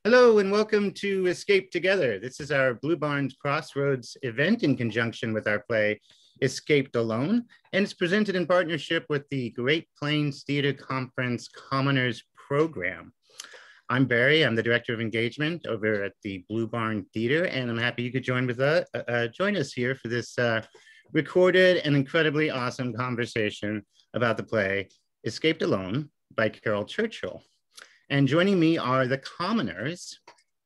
Hello and welcome to Escape Together. This is our Blue Barn's Crossroads event in conjunction with our play Escaped Alone, and it's presented in partnership with the Great Plains Theater Conference Commoners Program. I'm Barry. I'm the Director of Engagement over at the Blue Barn Theater, and I'm happy you could join us here for this recorded and incredibly awesome conversation about the play Escaped Alone by Caryl Churchill. And joining me are the Commoners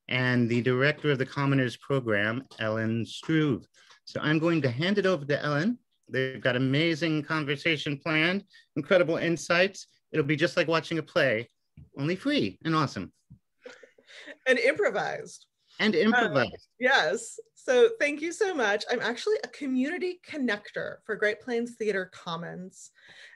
and the director of the Commoners program, Ellen Struve. So I'm going to hand it over to Ellen. They've got amazing conversation planned, incredible insights. It'll be just like watching a play, only free and awesome. And improvised. And improvised. Yes. So thank you so much. I'm actually a community connector for Great Plains Theater Commons.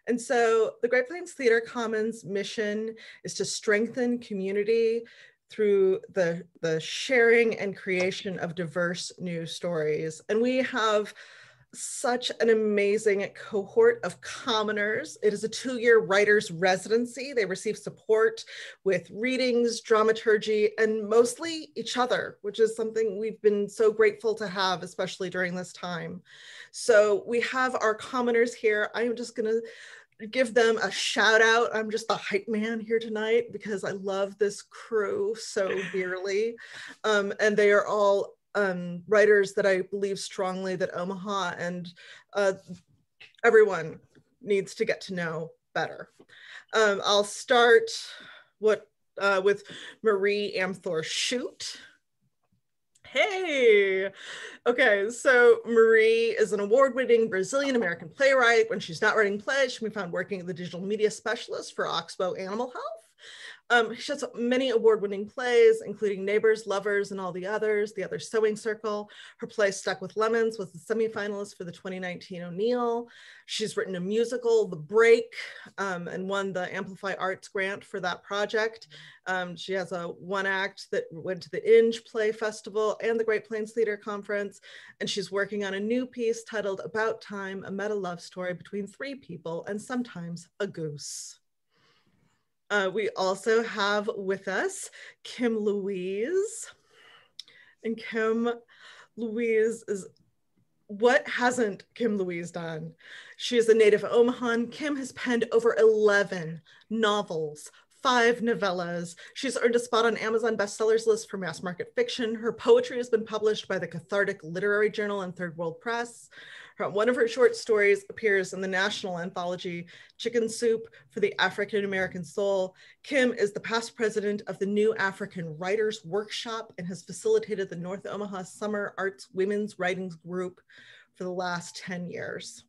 And so the Great Plains Theater Commons mission is to strengthen community through the sharing and creation of diverse new stories. And we have such an amazing cohort of commoners. It is a 2-year writer's residency. They receive support with readings, dramaturgy, and mostly each other, which is something we've been so grateful to have, especially during this time. So we have our commoners here. I'm just gonna give them a shout out. I'm just the hype man here tonight because I love this crew so dearly. And they are all writers that I believe strongly that Omaha and everyone needs to get to know better. I'll start with Marie Amthor Schuett. Hey, okay, so Marie is an award-winning Brazilian-American playwright. When she's not writing plays, she can be found working as the digital media specialist for Oxbow Animal Health. She has many award-winning plays, including Neighbors, Lovers, and All the Others, The Other Sewing Circle. Her play Stuck with Lemons was the semifinalist for the 2019 O'Neill. She's written a musical, The Break, and won the Amplify Arts grant for that project. She has a one act that went to the Inge Play Festival and the Great Plains Theater Conference, and she's working on a new piece titled About Time, a meta love story between 3 people and sometimes a goose. We also have with us Kim Louise. And Kim Louise is, what hasn't Kim Louise done? She is a native of Omaha, and Kim has penned over 11 novels, 5 novellas. She's earned a spot on Amazon bestsellers list for mass market fiction. Her poetry has been published by the Cathartic Literary Journal and Third World Press. One of her short stories appears in the national anthology Chicken Soup for the African American Soul. Kim is the past president of the New African Writers Workshop and has facilitated the North Omaha Summer Arts Women's Writing Group for the last 10 years.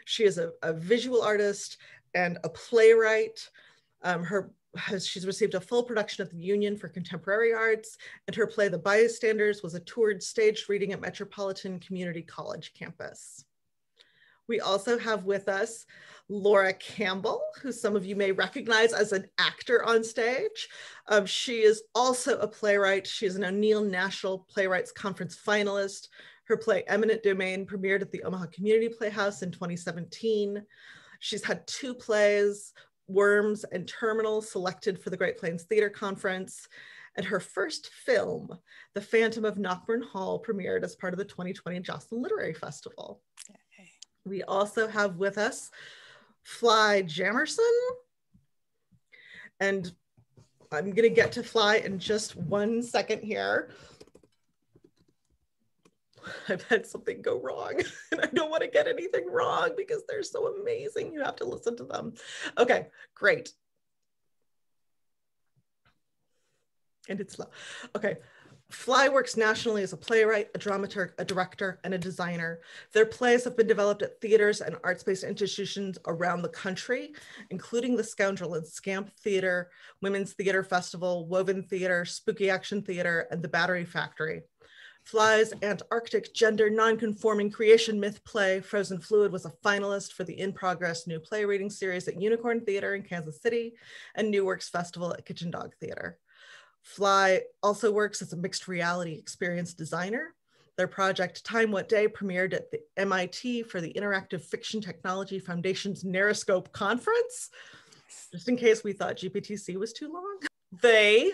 She is a visual artist and a playwright. She's received a full production at the Union for Contemporary Arts, and her play, The Bystanders, was a toured staged reading at Metropolitan Community College campus. We also have with us Laura Campbell, who some of you may recognize as an actor on stage. She is also a playwright. She is an O'Neill National Playwrights Conference finalist. Her play, Eminent Domain, premiered at the Omaha Community Playhouse in 2017. She's had 2 plays, Worms and Terminal, selected for the Great Plains Theater Conference. And her first film, The Phantom of Knockburn Hall, premiered as part of the 2020 Jocelyn Literary Festival. Okay. We also have with us Fly Jamerson. And I'm gonna get to Fly in just 1 second here. I've had something go wrong and I don't want to get anything wrong because they're so amazing. You have to listen to them. Okay, great. And it's slow. Okay. Fly works nationally as a playwright, a dramaturg, a director, and a designer. Their plays have been developed at theaters and arts-based institutions around the country, including the Scoundrel and Scamp Theater, Women's Theater Festival, Woven Theater, Spooky Action Theater, and the Battery Factory. Fly's Antarctic gender nonconforming creation myth play, Frozen Fluid, was a finalist for the In Progress New Play Reading Series at Unicorn Theater in Kansas City and New Works Festival at Kitchen Dog Theater. Fly also works as a mixed reality experience designer. Their project Time What Day premiered at the MIT for the Interactive Fiction Technology Foundation's Narroscope Conference, just in case we thought GPTC was too long. They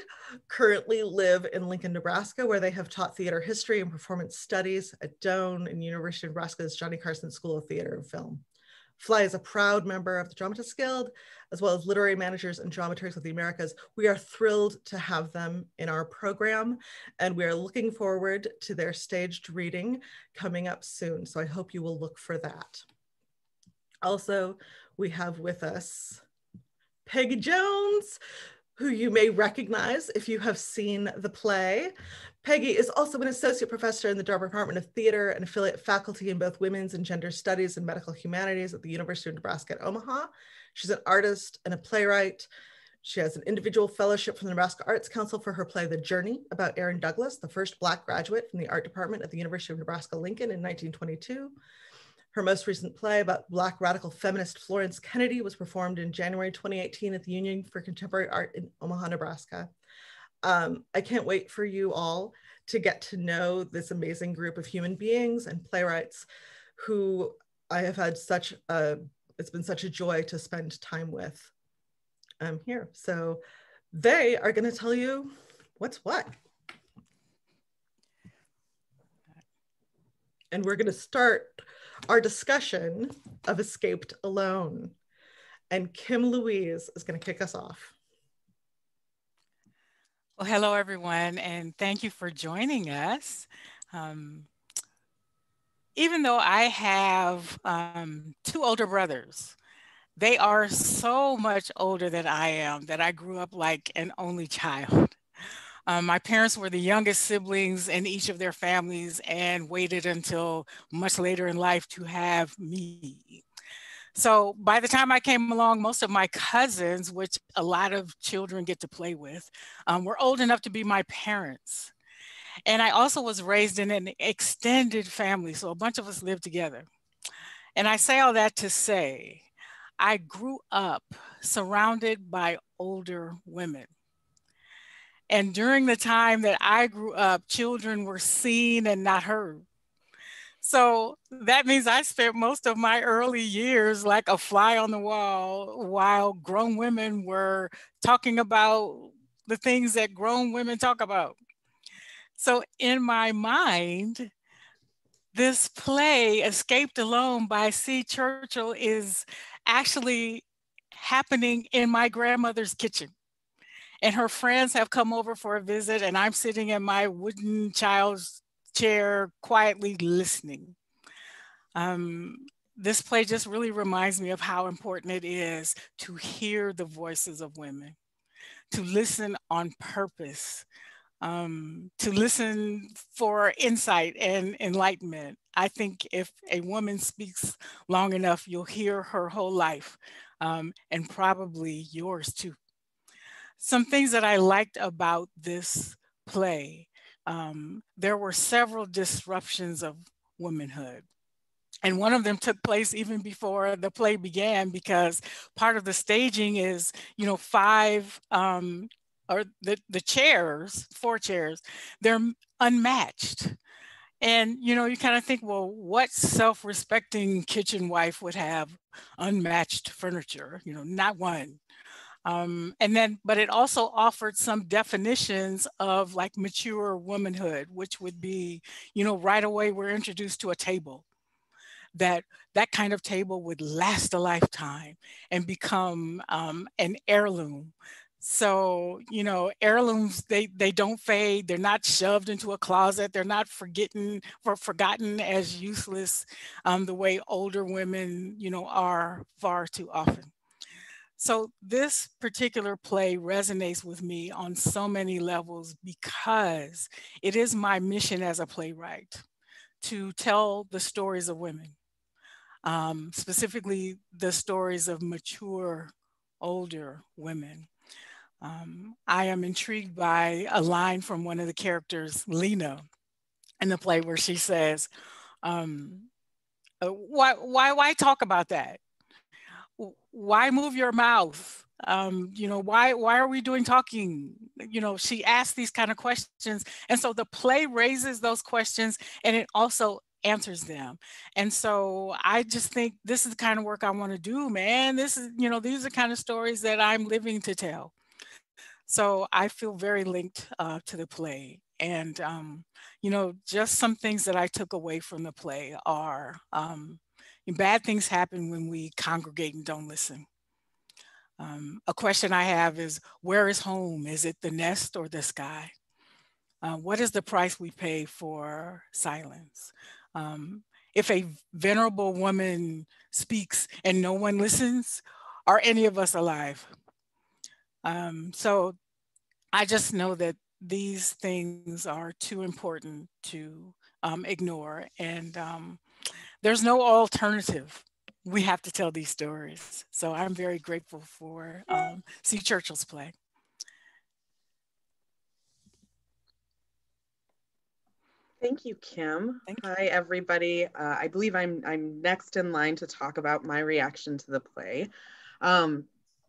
currently live in Lincoln, Nebraska, where they have taught theater history and performance studies at Doane and University of Nebraska's Johnny Carson School of Theater and Film. Fly is a proud member of the Dramatists Guild, as well as literary managers and dramaturgs of the Americas. We are thrilled to have them in our program, and we are looking forward to their staged reading coming up soon. So I hope you will look for that. Also, we have with us Peggy Jones, who you may recognize if you have seen the play. Peggy is also an associate professor in the Department of Theater and affiliate faculty in both women's and gender studies and medical humanities at the University of Nebraska at Omaha. She's an artist and a playwright. She has an individual fellowship from the Nebraska Arts Council for her play, The Journey, about Aaron Douglas, the first Black graduate from the art department at the University of Nebraska-Lincoln in 1922. Her most recent play about Black radical feminist Florence Kennedy was performed in January 2018 at the Union for Contemporary Art in Omaha, Nebraska. I can't wait for you all to get to know this amazing group of human beings and playwrights who I have had it's been such a joy to spend time with here. So they are going to tell you what's what. And we're going to start our discussion of Escaped Alone. And Kim Louise is going to kick us off. Well, hello, everyone, and thank you for joining us. Even though I have 2 older brothers, they are so much older than I am that I grew up like an only child. My parents were the youngest siblings in each of their families and waited until much later in life to have me. So by the time I came along, most of my cousins, which a lot of children get to play with, were old enough to be my parents. And I also was raised in an extended family, so a bunch of us lived together. And I say all that to say, I grew up surrounded by older women. And during the time that I grew up, children were seen and not heard. So that means I spent most of my early years like a fly on the wall while grown women were talking about the things that grown women talk about. So in my mind, this play, Escaped Alone by C. Churchill, is actually happening in my grandmother's kitchen. And her friends have come over for a visit, and I'm sitting in my wooden child's chair quietly listening. This play just really reminds me of how important it is to hear the voices of women, to listen on purpose, to listen for insight and enlightenment. I think if a woman speaks long enough, you'll hear her whole life, and probably yours too. Some things that I liked about this play, there were several disruptions of womanhood. And one of them took place even before the play began, because part of the staging is, 5 or the chairs, 4 chairs, they're unmatched. And, you kind of think, well, what self-respecting kitchen wife would have unmatched furniture? Not one. But it also offered some definitions of like mature womanhood, which would be, right away we're introduced to a table. That kind of table would last a lifetime and become an heirloom. So, heirlooms, they don't fade. They're not shoved into a closet. They're not forgotten as useless the way older women, are far too often. So this particular play resonates with me on so many levels because it is my mission as a playwright to tell the stories of women. Specifically the stories of mature, older women. I am intrigued by a line from one of the characters, Lena, in the play where she says, why talk about that? Why move your mouth? Why are we doing talking? She asks these kind of questions. And so the play raises those questions and it also answers them. And so I just think this is the kind of work I want to do, man. This is, these are the kind of stories that I'm living to tell. So I feel very linked to the play. And, you know, just some things that I took away from the play are bad things happen when we congregate and don't listen. A question I have is, where is home? Is it the nest or the sky? What is the price we pay for silence? If a venerable woman speaks and no one listens, are any of us alive? So I just know that these things are too important to ignore, and there's no alternative. We have to tell these stories. So I'm very grateful for C. Churchill's play. Thank you, Kim. Thank you. Hi, everybody. I believe I'm next in line to talk about my reaction to the play.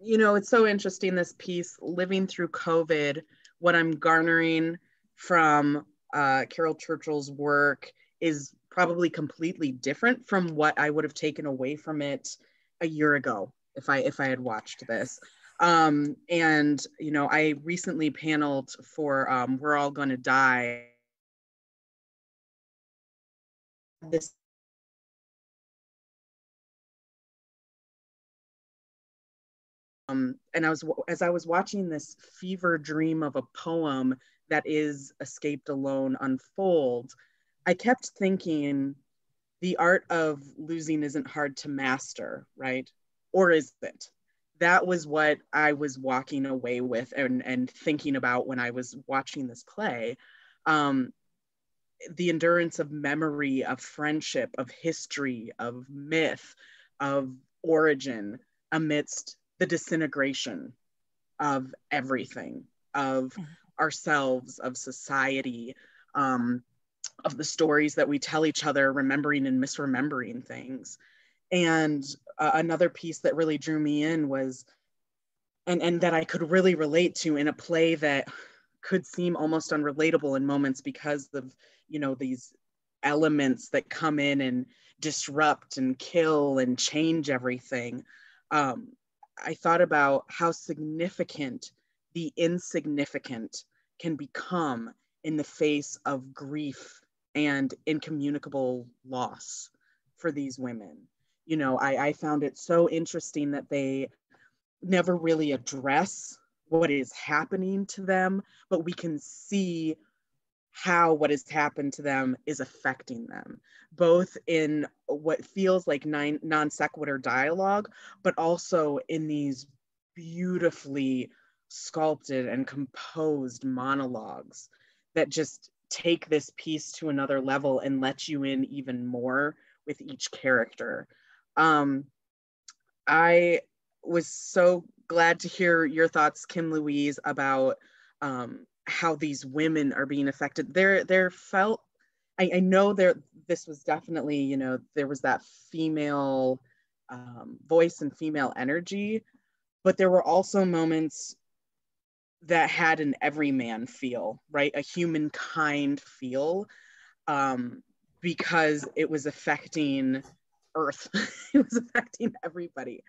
You know, it's so interesting, this piece, living through COVID. What I'm garnering from Caryl Churchill's work is probably completely different from what I would have taken away from it a year ago if I had watched this. And, you know, I recently paneled for We're All Gonna Die. This and as I was watching this fever dream of a poem that is Escaped Alone unfold, I kept thinking, the art of losing isn't hard to master, right? Or is it? That was what I was walking away with and thinking about when I was watching this play. The endurance of memory, of friendship, of history, of myth, of origin amidst the disintegration of everything, of ourselves, of society, of the stories that we tell each other, remembering and misremembering things. And another piece that really drew me in was, and that I could really relate to in a play that could seem almost unrelatable in moments because of, you know, these elements that come in and disrupt and kill and change everything. I thought about how significant the insignificant can become in the face of grief and incommunicable loss for these women. You know, I found it so interesting that they never really address what is happening to them, but we can see how what has happened to them is affecting them, both in what feels like non sequitur dialogue, but also in these beautifully sculpted and composed monologues that just take this piece to another level and let you in even more with each character. I was so glad to hear your thoughts, Kim Louise, about how these women are being affected. There felt, I know this was definitely, you know, there was that female voice and female energy, but there were also moments that had an everyman feel, right? A humankind feel, because it was affecting Earth. It was affecting everybody.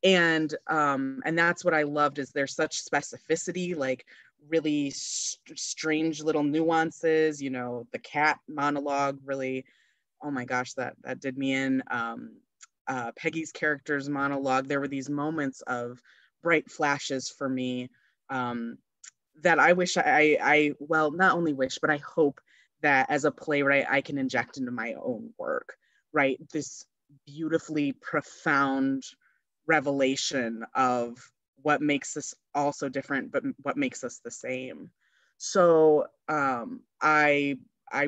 And that's what I loved, is there's such specificity, like really strange little nuances, you know, the cat monologue really, oh my gosh, that did me in. Peggy's character's monologue, there were these moments of bright flashes for me that I wish well, not only wish, but I hope that as a playwright, I can inject into my own work, right? This beautifully profound revelation of what makes us all so different, but what makes us the same. So I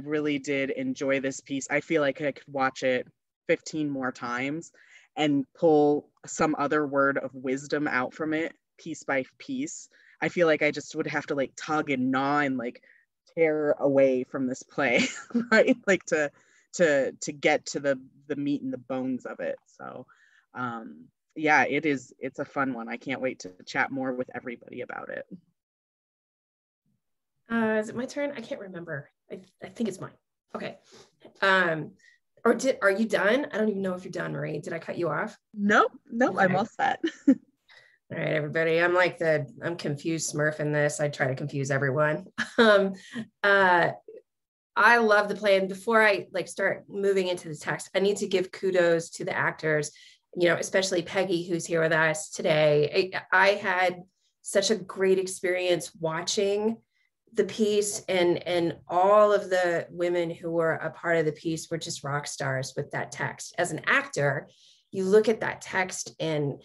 really did enjoy this piece. I feel like I could watch it 15 more times and pull some other word of wisdom out from it piece by piece. I feel like I just would have to like tug and gnaw and like tear away from this play, right? Like to get to the meat and the bones of it. So yeah, it's a fun one. I can't wait to chat more with everybody about it. Is it my turn? I can't remember. I think it's mine. Okay. Are you done? I don't even know if you're done, Marie. Did I cut you off? Nope, Okay. I'm all set. All right, everybody. I'm confused Smurf in this. I try to confuse everyone. I love the play. And before I start moving into the text, I need to give kudos to the actors, especially Peggy, who's here with us today. I had such a great experience watching the piece, and all of the women who were a part of the piece were just rock stars with that text. As an actor, you look at that text and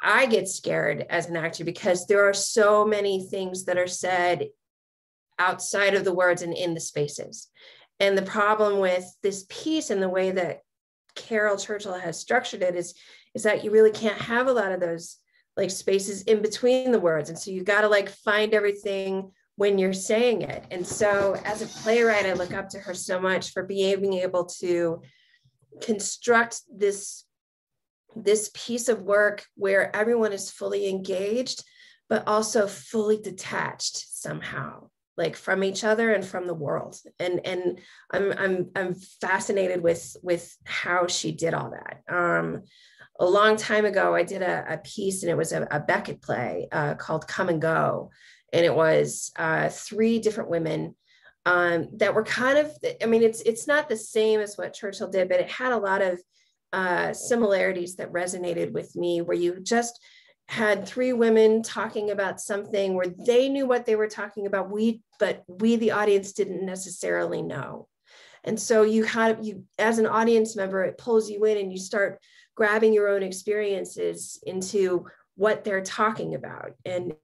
I get scared as an actor because there are so many things that are said outside of the words and in the spaces. And the problem with this piece and the way that Caryl Churchill has structured it is that you really can't have a lot of those spaces in between the words. And so you got to find everything when you're saying it. And so as a playwright, I look up to her so much for being able to construct this piece of work where everyone is fully engaged, but also fully detached somehow, from each other and from the world. And I'm fascinated with how she did all that. A long time ago, I did a piece, and it was a Beckett play called Come and Go. And it was 3 different women that were kind of, it's not the same as what Churchill did, but it had a lot of similarities that resonated with me, where you just had 3 women talking about something where they knew what they were talking about, but we the audience didn't necessarily know. And so you as an audience member, it pulls you in and you start grabbing your own experiences into what they're talking about. And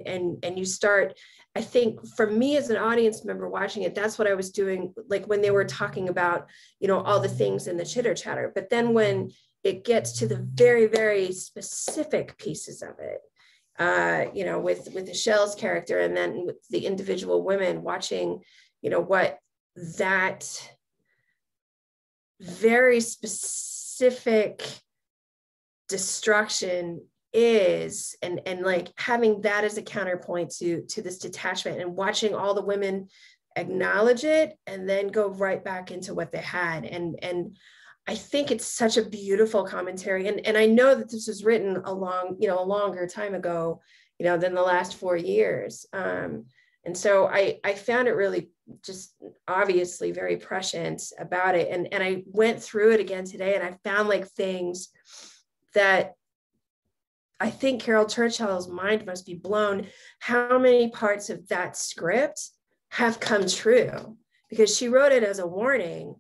you start, I think for me as an audience member watching it, that's what I was doing, when they were talking about, all the things in the chitter chatter. But then when it gets to the very, very specific pieces of it, with Michelle's character, and then with the individual women watching, what that very specific destruction is, and having that as a counterpoint to this detachment, and watching all the women acknowledge it and then go right back into what they had. And I think it's such a beautiful commentary. And I know that this was written a longer time ago, than the last 4 years. And so I found it really just obviously very prescient about it. And I went through it again today, and I found things that I think Caryl Churchill's mind must be blown how many parts of that script have come true, because she wrote it as a warning.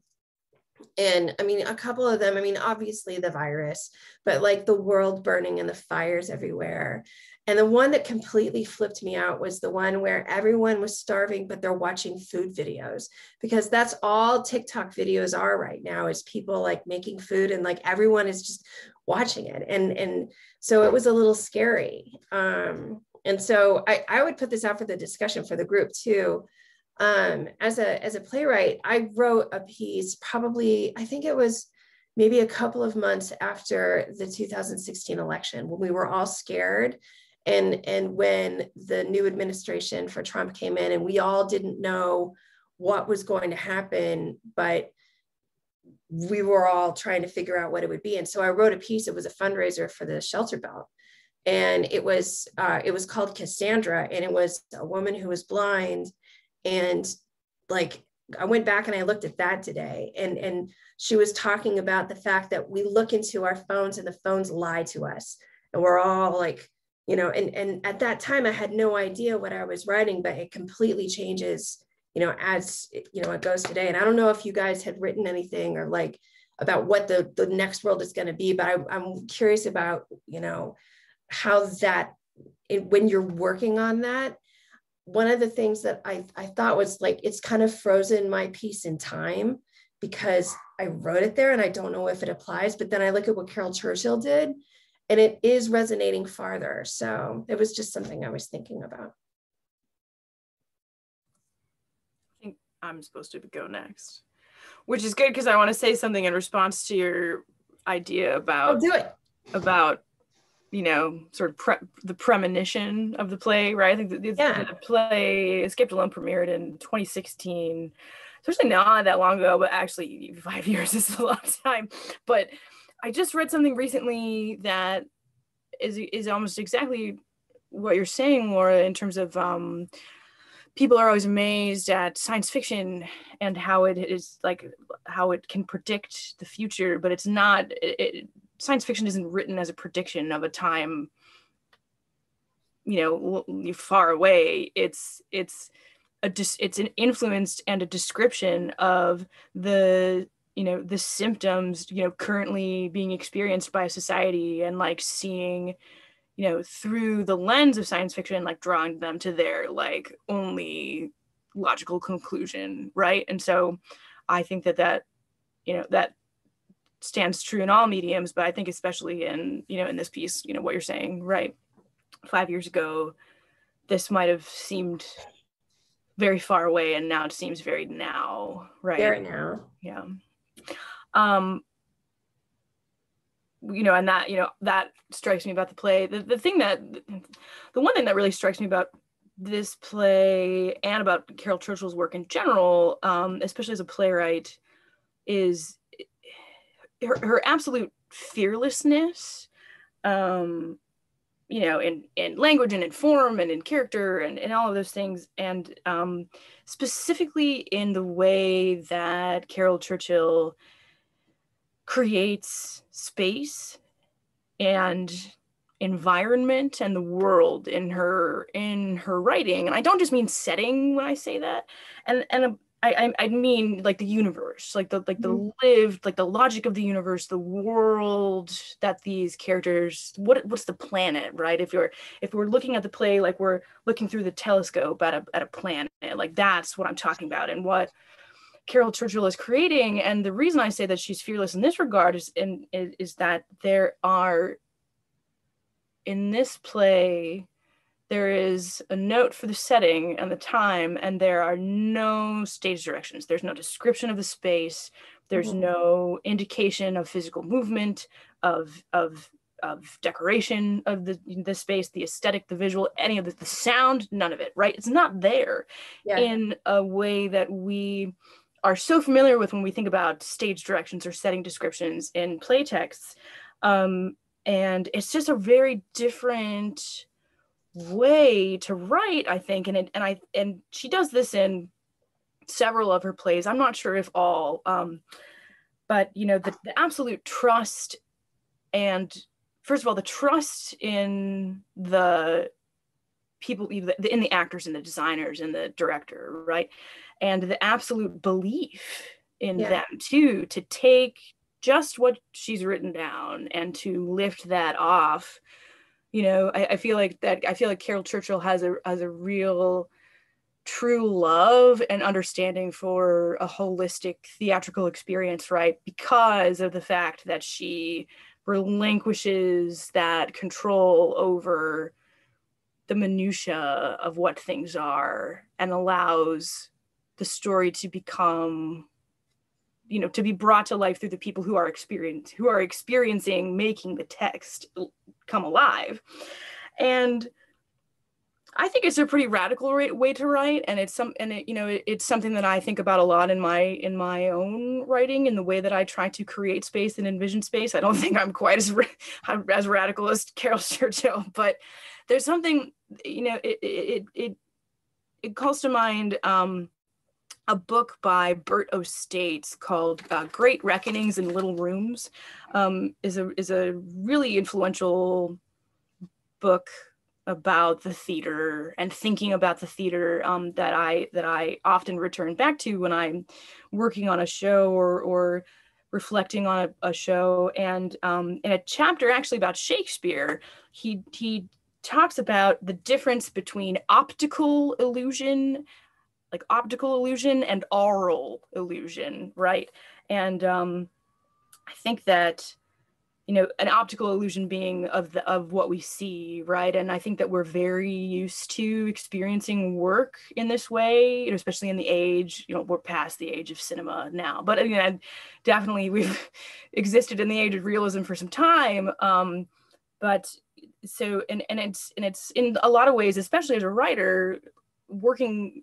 And a couple of them, obviously the virus, but the world burning and the fires everywhere. And the one that completely flipped me out was the one where everyone was starving, but they're watching food videos, because that's all TikTok videos are right now, is people making food, and everyone is just watching it. And so it was a little scary. And so I would put this out for the discussion for the group too. As a playwright, I wrote a piece probably, I think it was maybe a couple of months after the 2016 election, when we were all scared. And when the new administration for Trump came in, and we all didn't know what was going to happen, but we were all trying to figure out what it would be. And so I wrote a piece. It was a fundraiser for the shelter belt. And it was called Cassandra. And it was a woman who was blind. And I went back and I looked at that today, and she was talking about the fact that we look into our phones and the phones lie to us. And we're all and at that time I had no idea what I was writing, but it completely changes, as it goes today. And I don't know if you guys had written anything or about what the next world is going to be, but I'm curious about, how when you're working on that. One of the things that I thought was it's kind of frozen my piece in time, because I wrote it there and I don't know if it applies, but then I look at what Caryl Churchill did and it is resonating farther. So it was just something I was thinking about. I think I'm supposed to go next, which is good because I want to say something in response to your idea about, do it. About sort of the premonition of the play, right? I think the play Escape Alone premiered in 2016. So actually not that long ago, but actually 5 years is a long time. But I just read something recently that is almost exactly what you're saying, Laura, in terms of people are always amazed at science fiction and how it is like how it can predict the future, but it's not. Science fiction isn't written as a prediction of a time, far away. It's an influence and a description of the symptoms currently being experienced by society, and like seeing through the lens of science fiction, like drawing them to their like only logical conclusion, right? And so I think that stands true in all mediums, but I think especially in in this piece, what you're saying, right? 5 years ago, this might have seemed very far away, and now it seems very now, right? Very now. Yeah. And that strikes me about the play. The one thing that really strikes me about this play and about Caryl Churchill's work in general, especially as a playwright, is her absolute fearlessness, in language and in form and in character and all of those things. And specifically in the way that Caryl Churchill creates space and environment and the world in her writing. And I don't just mean setting when I say that. And I mean like the universe, like the lived, like the logic of the universe, the world that these characters, what's the planet, right? If we're looking at the play, like we're looking through the telescope at a planet, like that's what I'm talking about, and what Caryl Churchill is creating. And the reason I say that she's fearless in this regard is that there are, in this play, there is a note for the setting and the time, and there are no stage directions. There's no description of the space. There's no indication of physical movement, of decoration of the space, the aesthetic, the visual, any of the sound, none of it, right? It's not there in a way that we are so familiar with when we think about stage directions or setting descriptions in play texts. And it's just a very different way to write, I think. And she does this in several of her plays. I'm not sure if all, but the absolute trust, and first of all, the trust in the people, in the actors and the designers and the director, right? And the absolute belief in them too, to take just what she's written down and to lift that off. I feel like Caryl Churchill has a real true love and understanding for a holistic theatrical experience, right? Because of the fact that she relinquishes that control over the minutia of what things are, and allows the story to become, to be brought to life through the people who are experiencing making the text come alive. And I think it's a pretty radical way to write, and it's something that I think about a lot in my own writing, in the way that I try to create space and envision space. I don't think I'm quite as radical as Caryl Churchill, but there's something, it calls to mind a book by Bert O. States called Great Reckonings in Little Rooms. Is a really influential book about the theater and thinking about the theater, that I often return back to when I'm working on a show or reflecting on a show. And in a chapter actually about Shakespeare, he talks about the difference between optical illusion and aural illusion, right? And I think that an optical illusion being of what we see, right? And I think that we're very used to experiencing work in this way, especially in the age, we're past the age of cinema now, but definitely we've existed in the age of realism for some time. But so, and it's in a lot of ways, especially as a writer, working,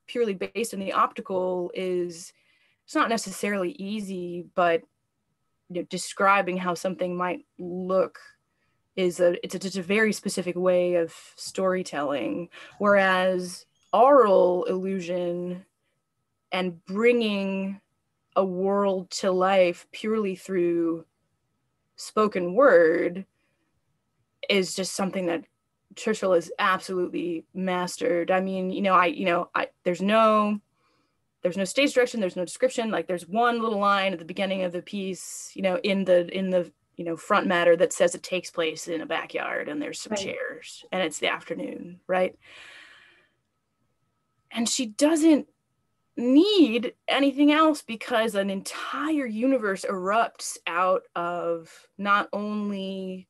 purely based on the optical it's not necessarily easy, but describing how something might look it's a very specific way of storytelling, whereas oral illusion and bringing a world to life purely through spoken word is just something that Churchill has absolutely mastered. I mean, there's no stage direction, there's no description. Like, there's one little line at the beginning of the piece, in the front matter that says it takes place in a backyard and there's some chairs and it's the afternoon, right? And she doesn't need anything else because an entire universe erupts out of not only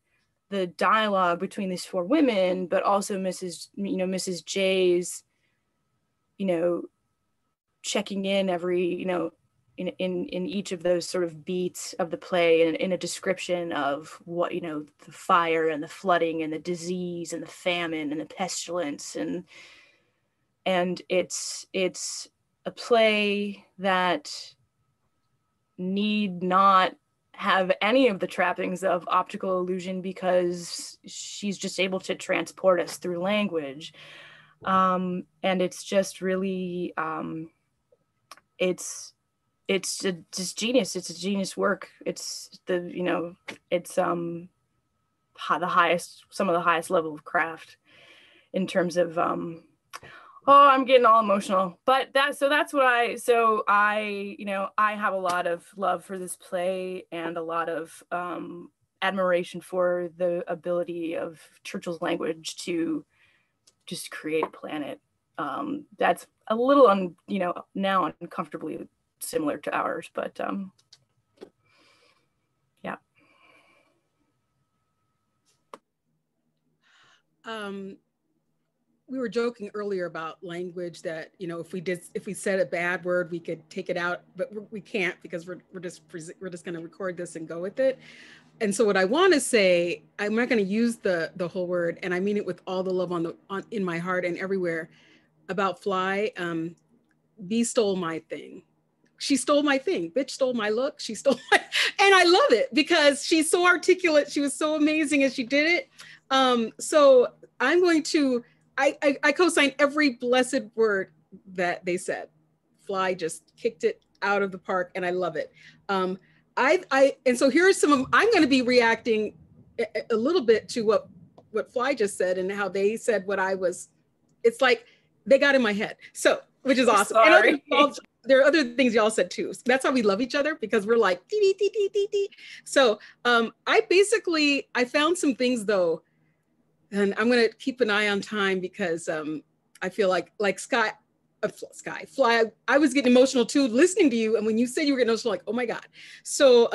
the dialogue between these four women, but also Mrs. J's, checking in every, in each of those sort of beats of the play, in a description of what, the fire and the flooding and the disease and the famine and the pestilence. And it's a play that need not have any of the trappings of optical illusion because she's just able to transport us through language. And it's just really, it's just genius. It's a genius work. It's some of the highest level of craft in terms of, I'm getting all emotional, but that's what I have a lot of love for this play and a lot of admiration for the ability of Churchill's language to just create a planet that's a little now uncomfortably similar to ours, but yeah. We were joking earlier about language that, if we said a bad word, we could take it out, but we can't because we're just going to record this and go with it. And so what I want to say, I'm not going to use the whole word, and I mean it with all the love in my heart and everywhere, about Fly. B stole my thing. She stole my thing. Bitch stole my look. She stole my, and I love it because she's so articulate. She was so amazing as she did it. So I'm going to, I co-sign every blessed word that they said. Fly just kicked it out of the park, and I love it. And so here's I'm going to be reacting a little bit to what Fly just said and how they said what I was. It's like they got in my head. So, which is awesome. Sorry. And there are other things y'all said too. That's how we love each other, because we're like dee, dee, dee, dee, dee. So I found some things though. And I'm going to keep an eye on time because I feel like Fly, I was getting emotional too, listening to you. And when you said you were getting emotional, like, oh my God. So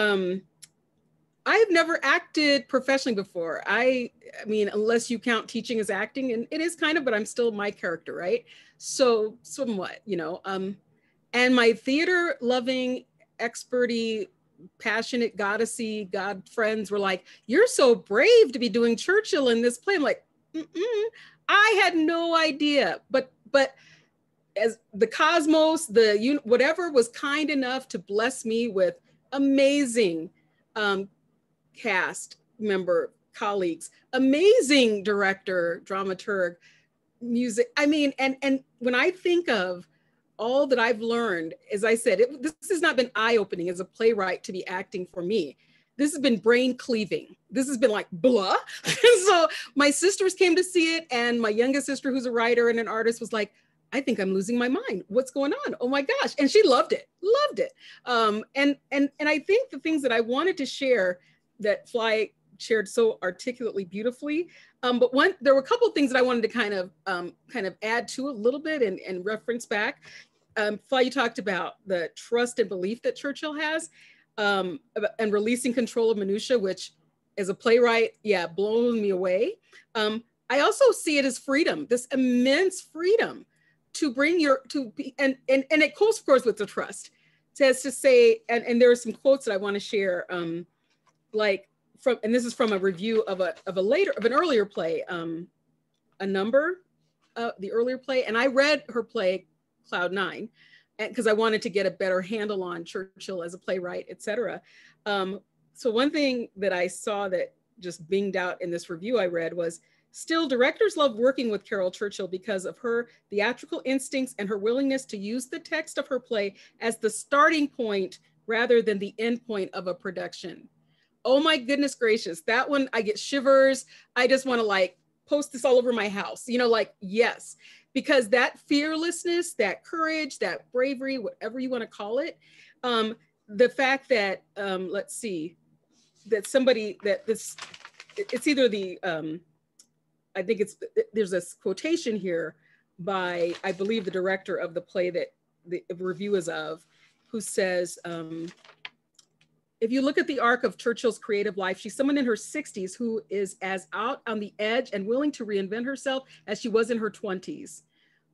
I've never acted professionally before. I mean, unless you count teaching as acting, and it is kind of, but I'm still my character, right? So somewhat, and my theater loving, experty, passionate goddessy God friends were like, you're so brave to be doing Churchill in this play. I'm like, I had no idea, but as the cosmos, whatever was kind enough to bless me with amazing cast member colleagues, amazing director, dramaturg, music. I mean, and when I think of all that I've learned, as I said, this has not been eye-opening as a playwright to be acting for me. This has been brain cleaving. This has been like blah. So my sisters came to see it, and my youngest sister, who's a writer and an artist, was like, I think I'm losing my mind. What's going on? Oh my gosh. And she loved it. And I think the things that I wanted to share that Fly shared so articulately, beautifully. But there were a couple of things that I wanted to kind of add to a little bit and reference back. Fly, you talked about the trust and belief that Churchill has, and releasing control of minutia, which as a playwright, blows me away. I also see it as freedom, this immense freedom to bring and it goes, of course, with the trust. Says to say, and there are some quotes that I want to share, and this is from a review of an earlier play, A Number, the earlier play, and I read her play Cloud 9 because I wanted to get a better handle on Churchill as a playwright, etc. So one thing that I saw that just binged out in this review I read was, still, directors love working with Caryl Churchill because of her theatrical instincts and her willingness to use the text of her play as the starting point rather than the end point of a production. Oh my goodness gracious, that one, I get shivers. I just want to like post this all over my house, you know, like, yes, because that fearlessness, that courage, that bravery, whatever you want to call it, the fact that, let's see, that somebody, that this, it's either the, I think it's, there's this quotation here by, I believe, the director of the play that the review is of, who says, if you look at the arc of Churchill's creative life, she's someone in her 60s who is as out on the edge and willing to reinvent herself as she was in her 20s.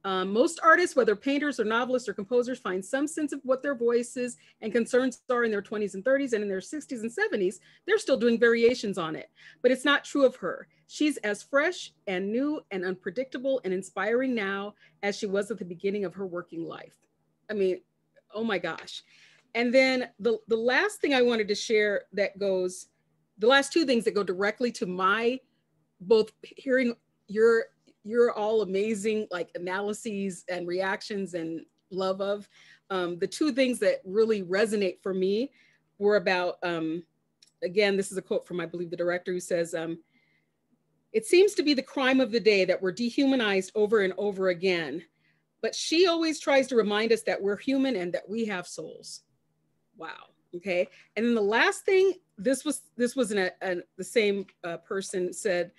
Most artists, whether painters or novelists or composers, find some sense of what their voices and concerns are in their 20s and 30s, and in their 60s and 70s, they're still doing variations on it. But it's not true of her. She's as fresh and new and unpredictable and inspiring now as she was at the beginning of her working life. I mean, oh my gosh. And then the last thing I wanted to share that goes, the last two things that go directly to my, both hearing your all amazing like analyses and reactions and love of, the two things that really resonate for me were about, again, this is a quote from, I believe, the director, who says, it seems to be the crime of the day that we're dehumanized over and over again, but she always tries to remind us that we're human and that we have souls. Wow. Okay. And then the last thing, this was the same person said,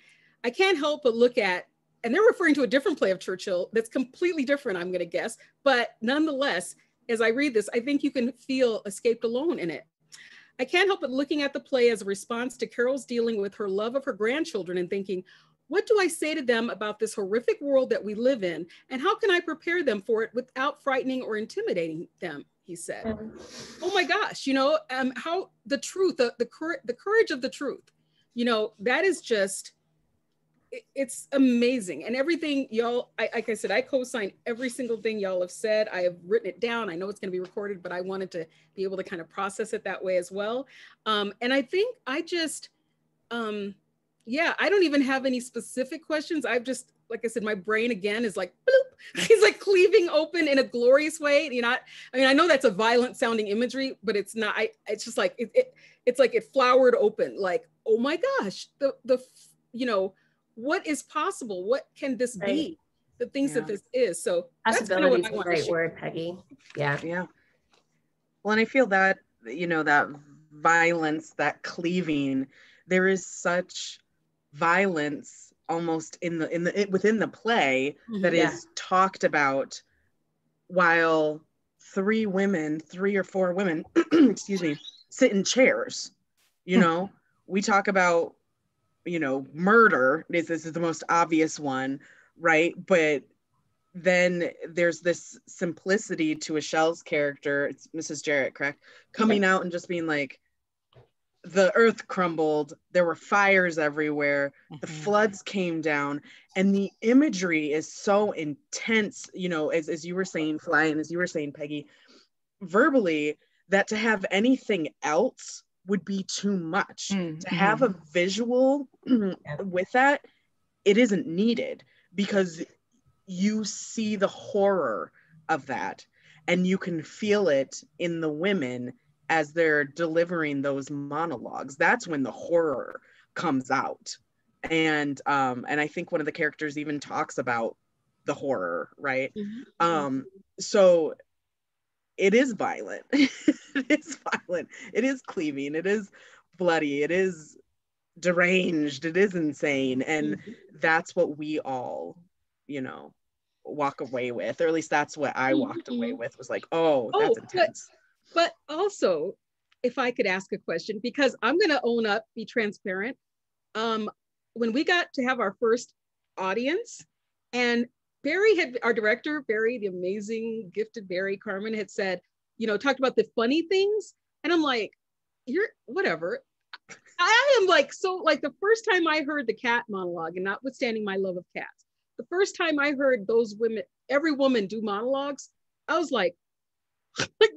I can't help but look at, and they're referring to a different play of Churchill that's completely different, I'm going to guess. But nonetheless, as I read this, I think you can feel escaped alone in it. I can't help but looking at the play as a response to Carol's dealing with her love of her grandchildren and thinking, what do I say to them about this horrific world that we live in? And how can I prepare them for it without frightening or intimidating them? He said. Oh my gosh, you know, how the truth, the courage of the truth, you know, that is just, it's amazing. And everything y'all, like I said, I co-sign every single thing y'all have said. I have written it down. I know it's going to be recorded, but I wanted to be able to kind of process it that way as well. And I think I just, yeah, I don't even have any specific questions. I've just, like I said, my brain again is like, bloop. He's like cleaving open in a glorious way. You know, I mean, I know that's a violent sounding imagery, but it's not, it's just like, it's like it flowered open, like, oh my gosh, the you know, what is possible? What can this be? The things that this is. So that's kind of what I want to share. Great word, Peggy. Yeah. Yeah. Well, and I feel that, you know, that violence, that cleaving, there is such violence almost within the play that is talked about, while three or four women, excuse me, sit in chairs. You know, we talk about, you know, murder. This is the most obvious one, right? But then there's this simplicity to Michelle's character, it's Mrs. Jarrett, correct? Coming out and just being like, the earth crumbled, there were fires everywhere, the floods came down, and the imagery is so intense, you know, as you were saying, Fly, and as you were saying, Peggy, verbally, that to have anything else would be too much. To have a visual with that, it isn't needed, because you see the horror of that, and you can feel it in the women as they're delivering those monologues. That's when the horror comes out. And I think one of the characters even talks about the horror, right? So it is violent. It is violent. It is cleaving. It is bloody. It is deranged. It is insane. And that's what we all, you know, walk away with, or at least that's what I walked away with, was like, oh, that's intense. But also, if I could ask a question, because I'm going to own up, be transparent. When we got to have our first audience, and our director, Barry, the amazing, gifted Barry Carmen, had said, you know, talked about the funny things. And I'm like, whatever. I am like, so like the first time I heard the cat monologue, and notwithstanding my love of cats, the first time I heard those women, every woman do monologues, I was like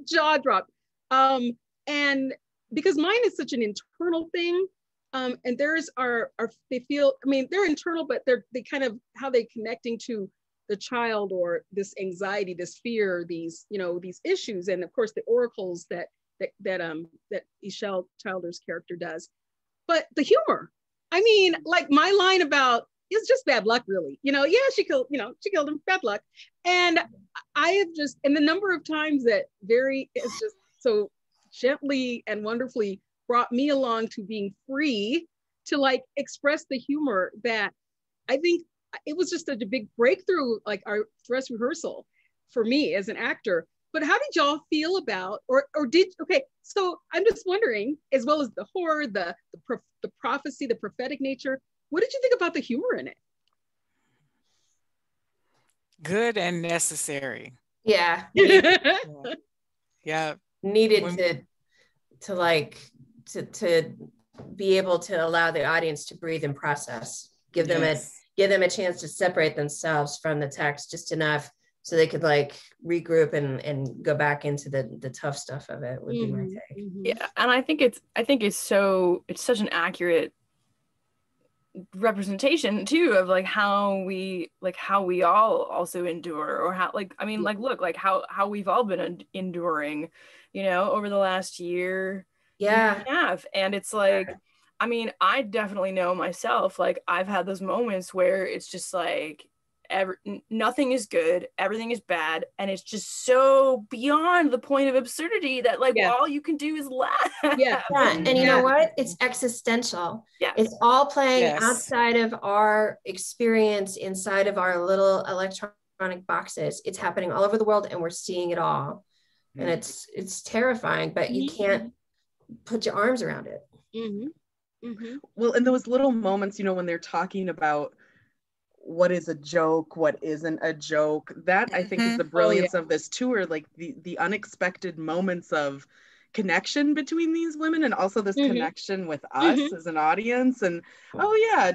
jaw dropped. And because mine is such an internal thing, And theirs are they feel, I mean, they're internal, but they kind of, how they connecting to the child, or this anxiety, this fear, these, you know, these issues. And of course the oracles that Ishelle Childer's character does. But the humor, I mean, like my line about, it's just bad luck, really. You know, yeah, she killed him, bad luck. And I have just, and the number of times that it's just so gently and wonderfully brought me along to being free to like express the humor, that I think it was just such a big breakthrough, like our dress rehearsal for me as an actor. But how did y'all feel about, okay, so I'm just wondering, as well as the horror, the prophecy, the prophetic nature, what did you think about the humor in it? Good and necessary. Yeah. Yeah. Needed to be able to allow the audience to breathe and process, give them a chance to separate themselves from the text just enough so they could like regroup and go back into the tough stuff of it, would be my take. Yeah, and I think it's such an accurate representation too of like how we all also endure, or how, like, I mean, like, look, like how we've all been enduring, you know, over the last year and a half. And it's like, I mean, I definitely know myself, like I've had those moments where it's just like nothing is good, everything is bad, and it's just so beyond the point of absurdity that like all you can do is laugh. And you know what, it's existential. It's all playing outside of our experience, inside of our little electronic boxes. It's happening all over the world, and we're seeing it all, and it's terrifying, but you can't put your arms around it. Well, and those little moments, you know, when they're talking about what is a joke, what isn't a joke, that I think is the brilliance of this tour, like the unexpected moments of connection between these women, and also this connection with us as an audience, and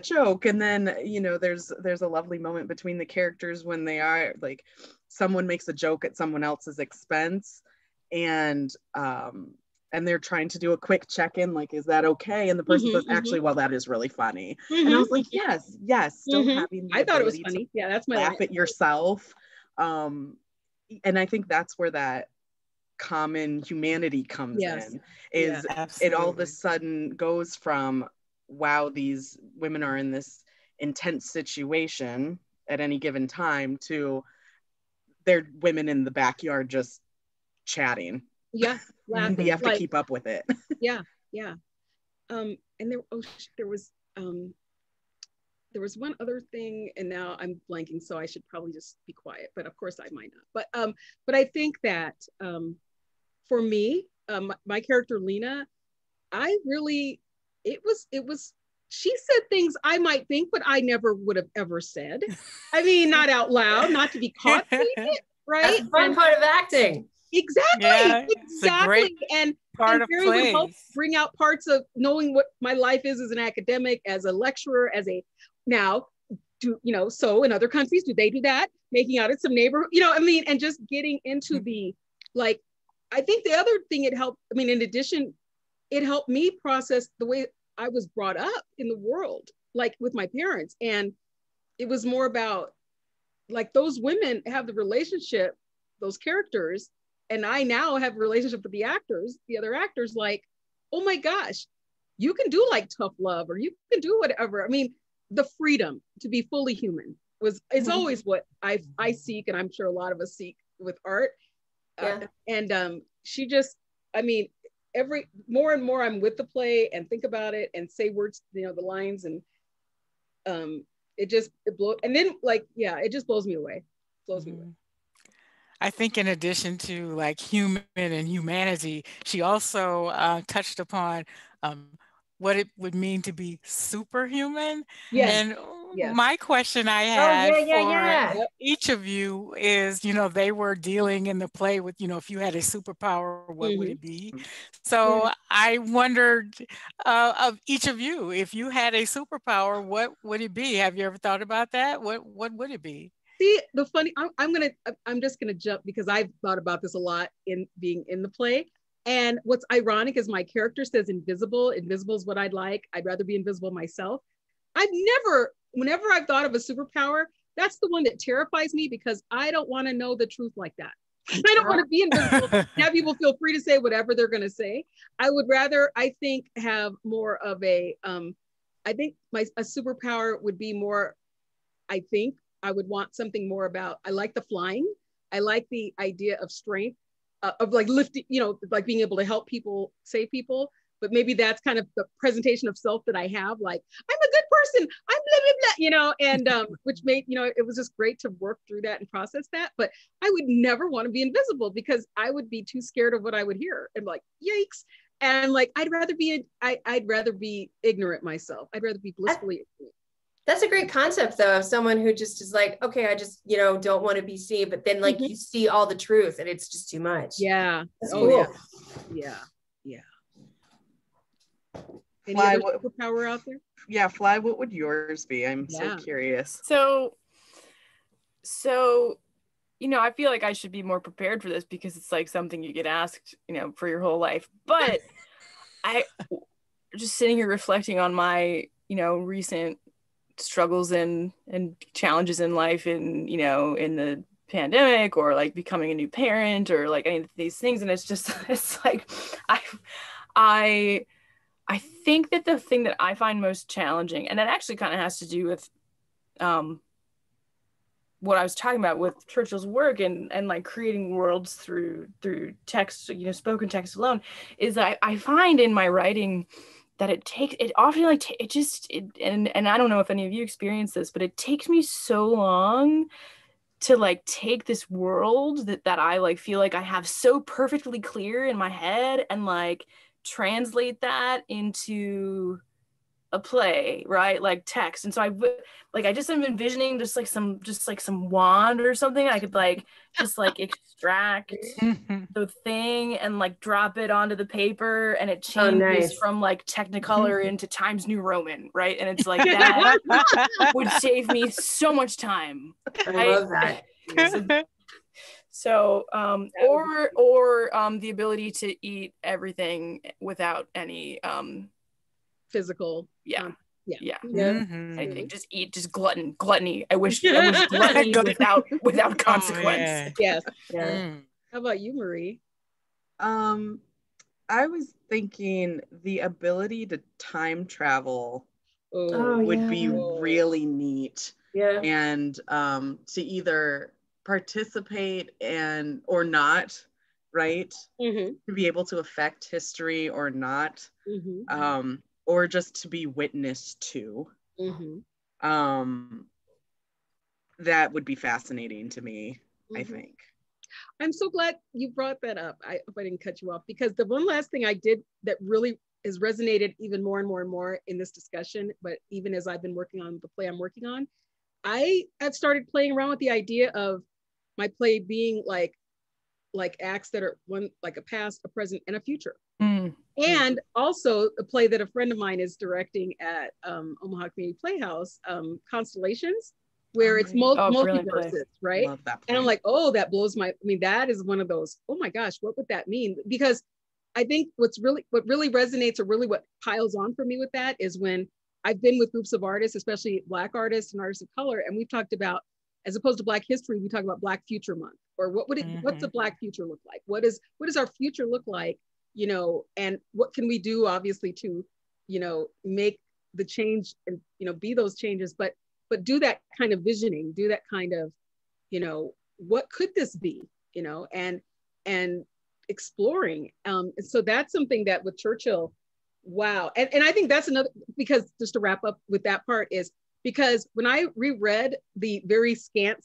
joke. And then, you know, there's a lovely moment between the characters when they are like, someone makes a joke at someone else's expense, and they're trying to do a quick check-in, like, is that okay? And the person says, actually, well, that is really funny. And I was like, yes, still having the I thought it was funny. Yeah, that's my laugh at yourself. And I think that's where that common humanity comes in, is it all of a sudden goes from, wow, these women are in this intense situation at any given time, to they're women in the backyard just chatting. Laughing. We have to keep up with it. And there was one other thing, and now I'm blanking, so I should probably just be quiet, but of course I might not. But I think that for me, my character Lena, she said things I might think, but I never would have ever said. I mean, not out loud, not to be caught saying it, right? That's the fun part of acting. Exactly. And part of Gary would help bring out parts of knowing what my life is as an academic, as a lecturer, so in other countries, do they do that? Making out at some neighborhood, you know, I mean, and just getting into the, like, I think the other thing it helped, I mean, in addition, it helped me process the way I was brought up in the world, like with my parents. And it was more about, like, those women have the relationship, those characters, and I now have a relationship with the other actors, like, oh my gosh, you can do like tough love, or you can do whatever. I mean, the freedom to be fully human is always what I seek, and I'm sure a lot of us seek with art. She just, I mean, more and more I'm with the play and think about it and say words, you know, the lines, and it just blows me away. I think in addition to like human and humanity, she also touched upon what it would mean to be superhuman. And my question I had for each of you is, you know, they were dealing in the play with, you know, if you had a superpower, what would it be? So I wondered of each of you, if you had a superpower, what would it be? Have you ever thought about that? What would it be? See, the funny, I'm just gonna jump, because I've thought about this a lot in being in the play. And what's ironic is my character says invisible. Invisible is what I'd like. I'd rather be invisible myself. Whenever I've thought of a superpower, that's the one that terrifies me because I don't want to know the truth like that. I don't want to be invisible. Have people feel free to say whatever they're going to say. I would rather, I think, have more of a, I think a superpower would be more, I think I would want something more about, I like the flying. I like the idea of strength, of like lifting, you know, like being able to help people, save people. But maybe that's kind of the presentation of self that I have. Like, I'm a good person, I'm blah, blah, blah, you know, and which made, you know, it was just great to work through that and process that. But I would never want to be invisible because I would be too scared of what I would hear and like, yikes. And like, I'd rather be ignorant myself. I'd rather be blissfully ignorant. That's a great concept though, of someone who just is like, okay, I just, you know, don't want to be seen, but then like you see all the truth and it's just too much. Yeah. That's cool. Yeah. Any Fly, other superpower out there? Yeah, Fly, what would yours be? I'm so curious. So, you know, I feel like I should be more prepared for this because it's like something you get asked, you know, for your whole life. But I just sitting here reflecting on my, you know, recent struggles and challenges in life and, you know, in the pandemic or like becoming a new parent or like any of these things. And it's just, it's like, I think that the thing that I find most challenging, and that actually kind of has to do with what I was talking about with Churchill's work and like creating worlds through text, you know, spoken text alone, is that I find in my writing that it often like and I don't know if any of you experience this, but it takes me so long to like take this world that I like feel like I have so perfectly clear in my head and like translate that into a play, right? Like text. And so I just am envisioning just like some wand or something I could like just like extract the thing and like drop it onto the paper and it changes from like Technicolor into Times New Roman, right? And it's like that would save me so much time. I love that. So, or the ability to eat everything without any physical. Yeah. Mm-hmm. I think just gluttony. I wish gluttony without consequence. Oh, yeah. Yes. How about you, Marie? I was thinking the ability to time travel would be really neat. Yeah. And to either participate or not, right? To be able to affect history or not, or just to be witness to. That would be fascinating to me, I think. I'm so glad you brought that up. I hope I didn't cut you off, because the one last thing I did that really has resonated even more and more and more in this discussion, but even as I've been working on the play I'm working on, I have started playing around with the idea of my play being like acts that are one, like a past, a present, and a future. And also a play that a friend of mine is directing at Omaha Community Playhouse, Constellations, where it's multiverses, right? Love that play. And I'm like, oh, that blows my, I mean, that is one of those, oh my gosh, what would that mean? Because I think what really resonates, or really what piles on for me with that, is when I've been with groups of artists, especially Black artists and artists of color, and we've talked about, as opposed to Black History, we talk about Black Future Month, or what's the Black future look like? What does our future look like? You know, and what can we do, obviously, to, you know, make the change and, you know, be those changes, but do that kind of visioning, do that kind of, you know, what could this be, you know, and exploring. And so that's something that with Churchill, wow. And I think that's another, because just to wrap up with that part, is because when I reread the very scant,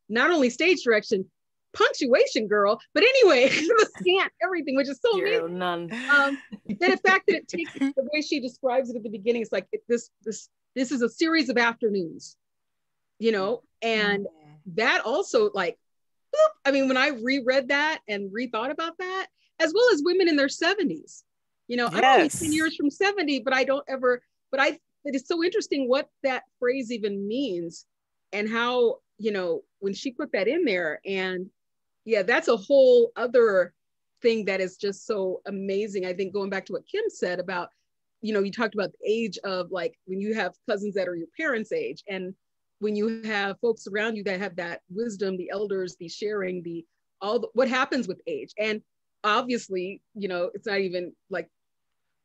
not only stage direction, punctuation, girl, but anyway, the scant everything, which is so amazing. None. Then the fact that it takes, the way she describes it at the beginning, it's like this is a series of afternoons, you know, and that also, like, boop, I mean, when I reread that and rethought about that, as well as women in their 70s, you know, I'm only 10 years from 70, but it is so interesting what that phrase even means, and how, you know, when she put that in there, and yeah, that's a whole other thing that is just so amazing. I think going back to what Kim said about, you know, you talked about the age of like when you have cousins that are your parents' age, and when you have folks around you that have that wisdom, the elders, the sharing, what happens with age. And obviously, you know, it's not even like,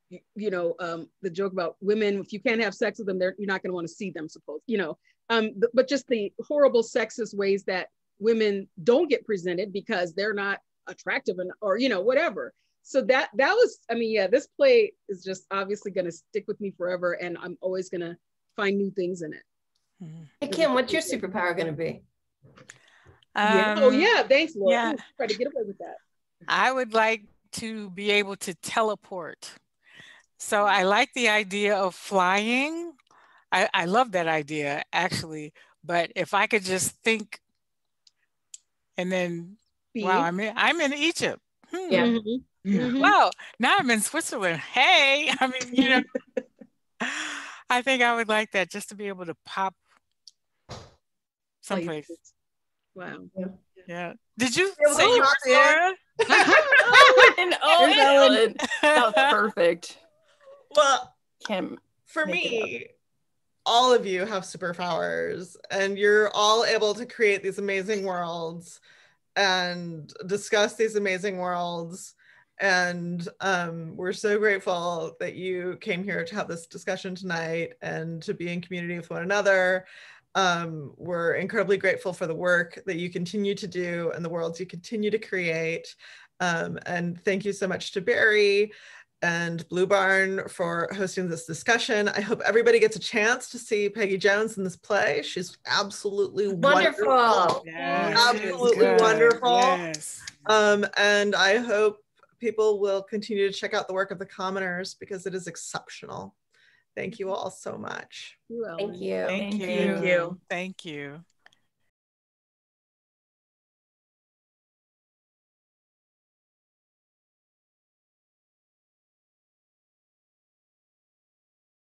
you know, the joke about women, if you can't have sex with them, you're not going to want to see them, you know, but just the horrible sexist ways that women don't get presented because they're not attractive or, you know, whatever. So that was, I mean, yeah, this play is just obviously going to stick with me forever, and I'm always going to find new things in it. Hey, Kim, what's your superpower going to be? Oh yeah, thanks, Laura. Yeah. Ooh, try to get away with that. I would like to be able to teleport. So I like the idea of flying. I love that idea, actually. But if I could just think, and then, wow, I'm in Egypt. Yeah. Mm-hmm. Wow, now I'm in Switzerland. Hey, I mean, you know, I think I would like that, just to be able to pop someplace. Wow. Yeah. Did you say you were there? Ellen. That was perfect. Well, Kim, for me, all of you have superpowers, and you're all able to create these amazing worlds and discuss these amazing worlds. And we're so grateful that you came here to have this discussion tonight and to be in community with one another. We're incredibly grateful for the work that you continue to do and the worlds you continue to create. And thank you so much to Barry and Blue Barn for hosting this discussion. I hope everybody gets a chance to see Peggy Jones in this play. She's absolutely wonderful. Yes, absolutely wonderful. Yes. And I hope people will continue to check out the work of the commoners because it is exceptional. Thank you all so much. Thank you. Thank you. Thank you.